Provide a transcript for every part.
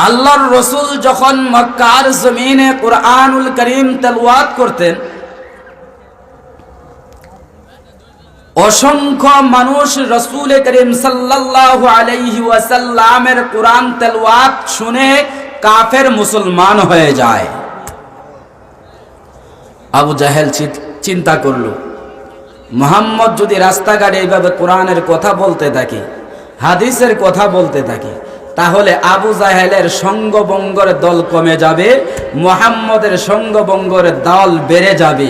আল্লাহর রসুল যখন মক্কার জমিনে কুরআনুল কারীম তেলাওয়াত করতেন, অসংখ্য মানুষ রাসূল করিম সাল্লাল্লাহু আলাইহি ওয়াসাল্লামের কুরআন তেলাওয়াত শুনে কাফের মুসলমান হয়ে যায়। আবু জাহেল চিন্তা করল, মুহাম্মদ যদি রাস্তাঘাটে এইভাবে কোরআনের কথা বলতে থাকে, হাদিসের কথা বলতে থাকে, তাহলে আবু জাহেলের সঙ্গবঙ্গের দল কমে যাবে, মুহাম্মদের সঙ্গবঙ্গের দল বেড়ে যাবে।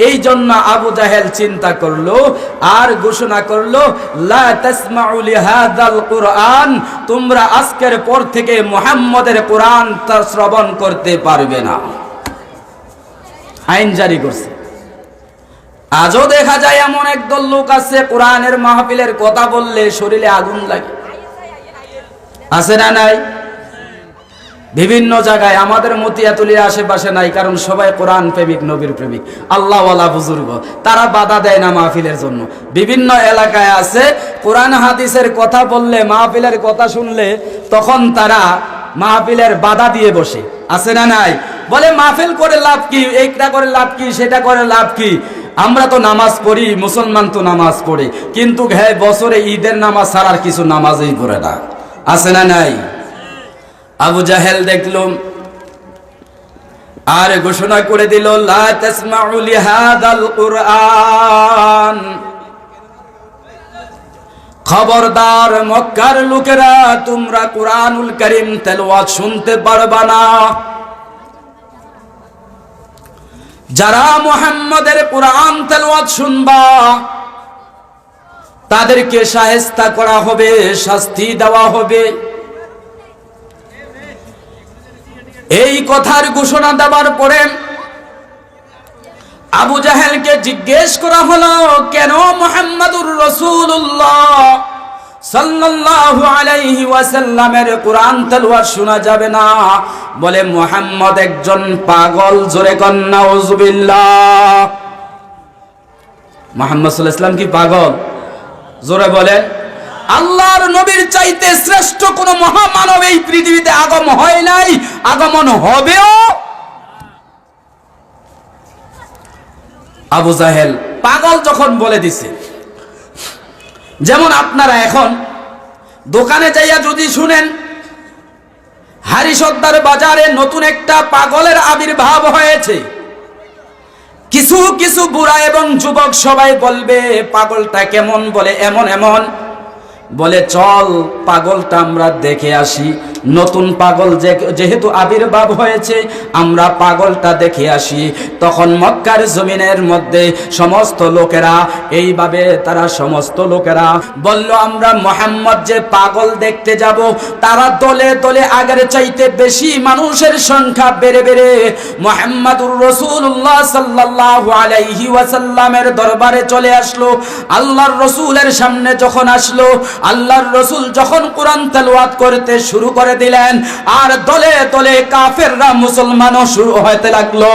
এই জন্য আবু জাহেল চিন্তা করলো আর ঘোষণা করলো, লা তাসমাউ লিহাযাল কুরআন, তোমরা আজকের পর থেকে মুহাম্মদের কোরআন শ্রবণ করতে পারবে না। আইন জারি করছে। আজও দেখা যায় এমন একদল লোক আছে, কোরআনের মাহফিলের কথা বললে শরীরে আগুন লাগে, আছে না নাই? বিভিন্ন জায়গায়, আমাদের মতিয়াতুলির আশেপাশে নাই, কারণ সবাই কোরআন প্রেমিক, নবীর প্রেমিক, আল্লাহওয়ালা বুজুর্গ, তারা বাধা দেয় না মাহফিলের জন্য। বিভিন্ন এলাকায় আছে, কোরআন হাদিসের কথা বললে, মাহফিলের কথা শুনলে, তখন তারা মাহফিলের বাধা দিয়ে বসে, আছে না নাই? বলে মাহফিল করে লাভ কি, এইটা করে লাভ কি, সেটা করে লাভ কি, আমরা তো নামাজ পড়ি, মুসলমান তো নামাজ পড়ে, কিন্তু হ্যাঁ বছরে ঈদের নামাজ ছাড়ার কিছু নামাজই পড়ে না, আছে না নাই? আবু জাহেল দেখলো আর ঘোষণা করে দিল, লা তাসমাউ লিহাযাল কুরআন, খবরদার মক্কার লোকেরা, তোমরা কুরআনুল কারীম তেলাওয়াত শুনতে পারবা না। যারা মুহাম্মদের কোরআন তেলাওয়াত শুনবা, তাদেরকে শায়েস্তা করা হবে, শাস্তি দেওয়া হবে। এই কথার ঘোষণা দেওয়ার পরে আবু জাহেলকে জিজ্ঞেস করা হলো, কেন মুহাম্মাদুর রাসূলুল্লাহ সাল্লাল্লাহু আলাইহি ওয়াসাল্লামের কোরআন তেলাওয়াত শোনা যাবে না? বলে মুহাম্মদ একজন পাগল। জোরে কন নাউযুবিল্লাহ। মুহাম্মদ সাল্লাল্লাহু আলাইহি ওয়াসাল্লাম কি পাগল? জোরে বলেন। আল্লাহর নবীর চাইতে শ্রেষ্ঠ কোন মহামানব এই পৃথিবীতে আগমন হয় নাই, আগমন হবেও। আবু জাহেল পাগল যখন বলে দিছে, যেমন আপনারা এখন দোকানে যাইয়া যদি শুনেন হারিসদ্দার বাজারে নতুন একটা পাগলের আবির্ভাব হয়েছে, কিছু কিছু বুড়া এবং যুবক সবাই বলবে পাগলটা কেমন, বলে এমন এমন, বলে চল পাগলটা আমরা দেখে আসি। নতুন পাগল যেহেতু আবির্ভাব হয়েছে, আমরা পাগলটা দেখে আসি। তখন মক্কার জমিনের মধ্যে সমস্ত লোকেরা এইভাবে, তারা সমস্ত লোকেরা বলল, আমরা মুহাম্মদ যে পাগল দেখতে যাব, তারা দলে দলে আগের চাইতে বেশি মানুষের সংখ্যা বেড়ে বেড়ে মুহাম্মাদুর রাসূলুল্লাহ সাল্লাল্লাহু আলাইহি ওয়াসাল্লামের দরবারে চলে আসলো। আল্লাহর রাসূলের সামনে যখন আসলো, আল্লাহর রাসূল যখন কোরআন তেলাওয়াত করতে শুরু করে দিলেন, আর দলে দলে কাফেররা মুসলমানও শুরু হতে লাগলো।